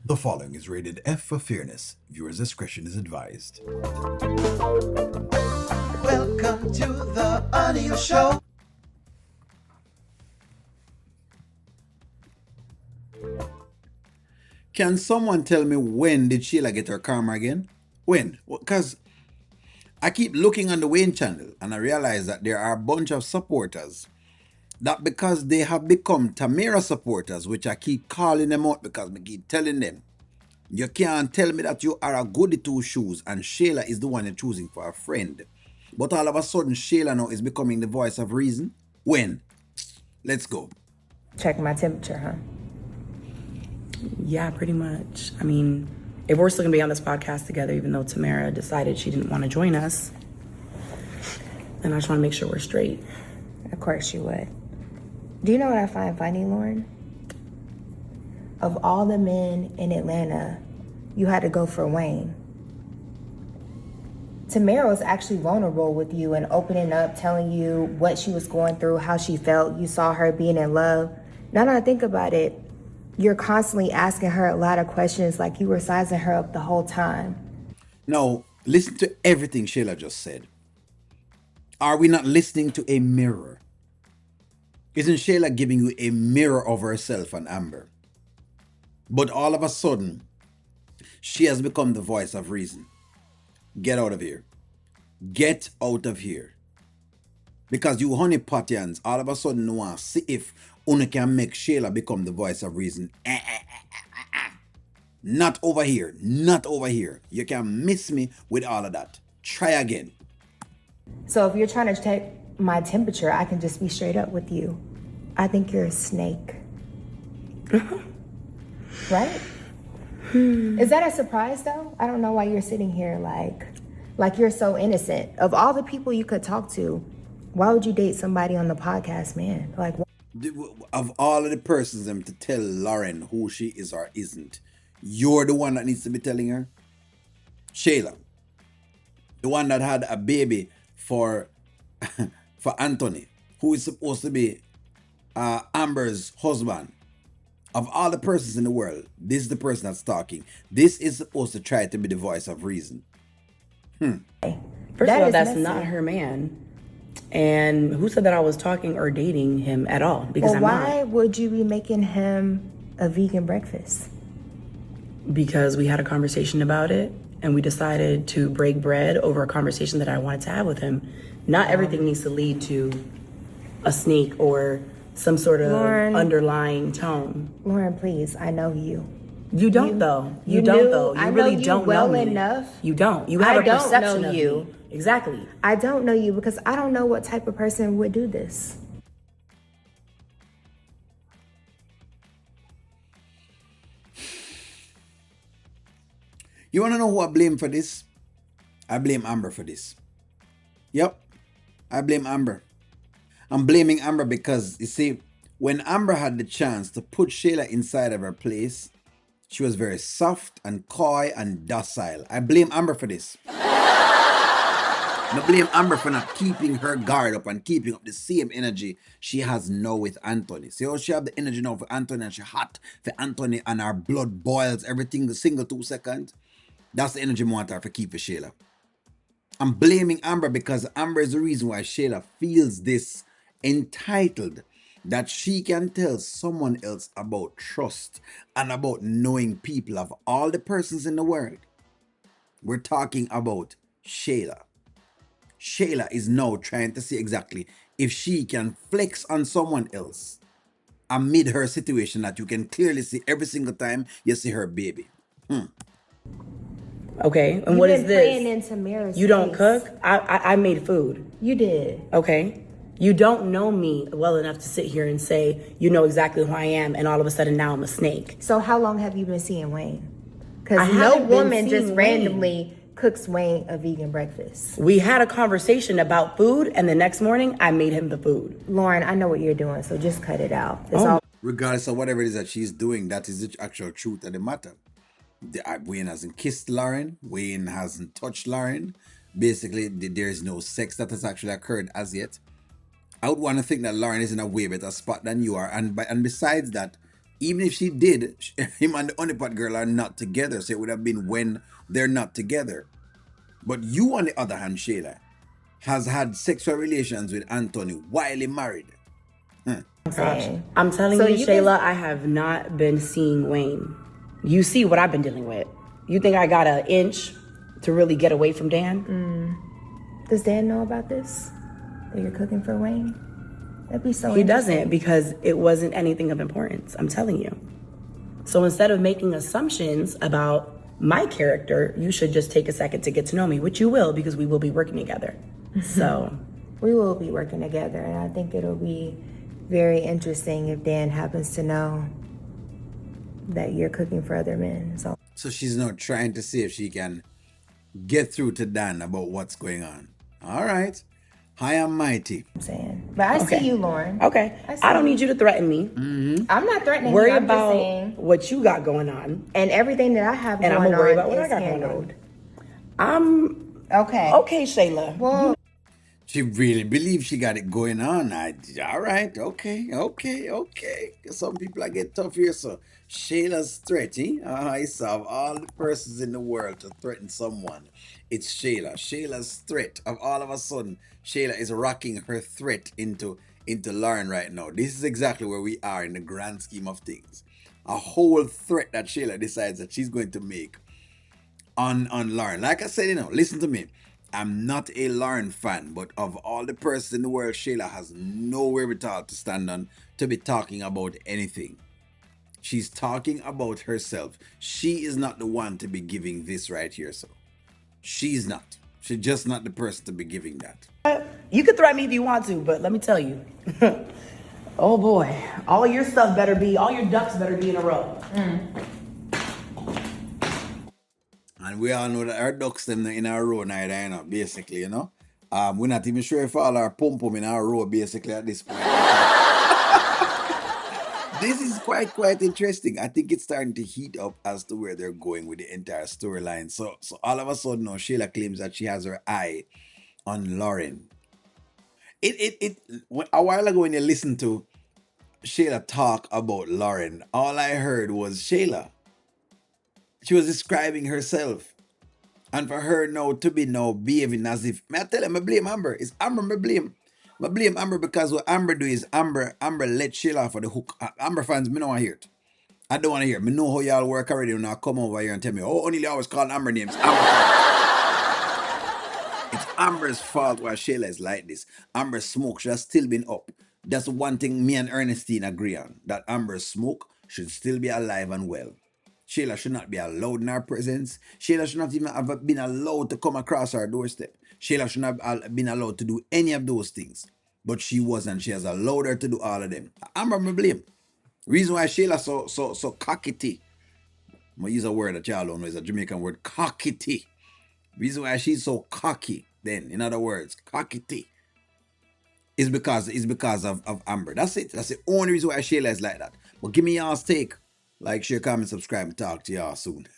The following is rated F for fairness. Viewers' discretion is advised. Welcome to the audio show. Can someone tell me when did Shayla get her karma again? When? Because I keep looking on the Wayne channel and I realize that there are a bunch of supporters that because they have become Tamara supporters, which I keep calling them out because I keep telling them, you can't tell me that you are a goody two shoes and Shayla is the one you're choosing for a friend. But all of a sudden, Shayla now is becoming the voice of reason. When? Let's go. Check my temperature, huh? Yeah, pretty much. I mean, if we're still gonna be on this podcast together, even though Tamara decided she didn't want to join us, then I just want to make sure we're straight. Of course you would. Do you know what I find funny, Lauren? Of all the men in Atlanta, you had to go for Wayne. Tamara was actually vulnerable with you and opening up, telling you what she was going through, how she felt. You saw her being in love. Now that I think about it, you're constantly asking her a lot of questions like you were sizing her up the whole time. Now, listen to everything Shayla just said. Are we not listening to a mirror? Isn't Shayla giving you a mirror of herself and Amber? But all of a sudden, she has become the voice of reason. Get out of here. Get out of here. Because you honey potians all of a sudden want to see if Una can make Shayla become the voice of reason. Not over here. Not over here. You can miss me with all of that. Try again. So if you're trying to check my temperature, I can just be straight up with you. I think you're a snake. Right? Is that a surprise though? I don't know why you're sitting here like you're so innocent. Of all the people you could talk to, why would you date somebody on the podcast, man? Like, Of all of the persons them to tell Lauren who she is or isn't, you're the one that needs to be telling her. Shayla, the one that had a baby for for Anthony, who is supposed to be Amber's husband. Of all the persons in the world, this is the person that's talking. This is supposed to try to be the voice of reason. First That of all, is that's messy. not her man. And who said that I was talking or dating him at all? Because well, I'm why not. would you be making him a vegan breakfast? Because we had a conversation about it and we decided to break bread over a conversation that I wanted to have with him. Not everything needs to lead to a snake or some sort of Lauren. underlying tone. Lauren, please, I know you. You don't though. You you don't knew- though. You I know really you don't well know me. enough. You don't. You have I a don't perception know of you. me. Exactly. I don't know you because I don't know what type of person would do this. You want to know who I blame for this? I blame Amber for this. Yep, I blame Amber. I'm blaming Amber because, you see, when Amber had the chance to put Shayla inside of her place, she was very soft and coy and docile. I blame Amber for this. I blame Amber for not keeping her guard up and keeping up the same energy she has now with Anthony. See how she have the energy now for Anthony and she hot for Anthony and her blood boils everything the single 2 seconds. That's the energy I want her to keep for Shayla. I'm blaming Amber because Amber is the reason why Shayla feels this entitled that she can tell someone else about trust and about knowing people of all the persons in the world. We're talking about Shayla. Shayla is now trying to see exactly if she can flex on someone else amid her situation that you can clearly see every single time you see her baby. Okay. And You've what been is playing this? into Mira's You don't face. cook? I made food. You did. Okay. You don't know me well enough to sit here and say you know exactly who I am, and all of a sudden now I'm a snake. So how long have you been seeing Wayne? I Because no haven't been woman just seeing randomly cooks Wayne a vegan breakfast. We had a conversation about food, and the next morning I made him the food. Lauren, I know what you're doing, so just cut it out. It's Oh all Regardless of whatever it is that she's doing, that is the actual truth of the matter. Wayne hasn't kissed Lauren. Wayne hasn't touched Lauren. Basically, there is no sex that has actually occurred as yet. I would want to think that Lauren is in a way better spot than you are. And besides that, even if she did, him and the honeypot girl are not together. So it would have been when they're not together. But you, on the other hand, Shayla, has had sexual relations with Anthony while he married. I'm telling So you, you Shayla, I have not been seeing Wayne. You see what I've been dealing with. You think I got an inch to really get away from Dan? Does Dan know about this? That you're cooking for Wayne? That'd be so He interesting. doesn't, because it wasn't anything of importance. I'm telling you. So instead of making assumptions about my character, you should just take a second to get to know me, which you will, because we will be working together. So We will be working together, and I think it'll be very interesting if Dan happens to know that you're cooking for other men. So So she's now trying to see if she can get through to Dan about what's going on. All right. High and mighty. I'm saying. But I Okay. see you, Lauren. okay, I don't need you to threaten me. I'm not threatening Worry you. I'm just about saying. what you got going on, And everything that I have and I'm going gonna worry on about what I is got going handled. on. Okay. Okay, Shayla. Well, She really believes she got it going on. All right, okay. Some people I get tough here, so Shayla's threat, eh? I saw of all the persons in the world to threaten someone, it's Shayla. Shayla's threat. Of all of a sudden, Shayla is rocking her threat into Lauren right now. This is exactly where we are in the grand scheme of things. A whole threat that Shayla decides that she's going to make on Lauren. Like I said, listen to me. I'm not a Lauren fan, but of all the persons in the world, Shayla has no wherewithal to stand on to be talking about anything. She's talking about herself. She is not the one to be giving this right here, so she's not. She's just not the person to be giving that. You can threaten me if you want to, but let me tell you. Oh boy, all your ducks better be in a row. And we all know that our ducks them in our row neither, basically, we're not even sure if all our pum pum in our row basically at this point. This is quite interesting. I think it's starting to heat up as to where they're going with the entire storyline. So all of a sudden now Shayla claims that she has her eye on Lauren. A while ago when you listened to Shayla talk about Lauren, all I heard was Shayla. She was describing herself. And for her now to be now behaving as if, may I tell you, I blame Amber. It's Amber I blame. I blame Amber because what Amber do is Amber let Shayla for the hook. Amber fans, me don't want to hear it. I don't want to hear it. Me know how y'all work already when I come over here and tell me, oh, only always call Amber names. It's Amber's fault why Shayla is like this. Amber's smoke should have still been up. That's one thing me and Ernestine agree on. That Amber's smoke should still be alive and well. Shayla should not be allowed in our presence. Shayla should not even have been allowed to come across our doorstep. Shayla should not have been allowed to do any of those things. But she wasn't. She has allowed her to do all of them. Amber, me blame. Reason why Shayla so cockety. I'm gonna use a word that y'all don't know, is a Jamaican word, cockety. Reason why she's so cocky, then, in other words, cockety, is because of Amber. That's it. That's the only reason why Shayla is like that. But give me y'all's take. Like, share, comment, subscribe, and talk to y'all soon.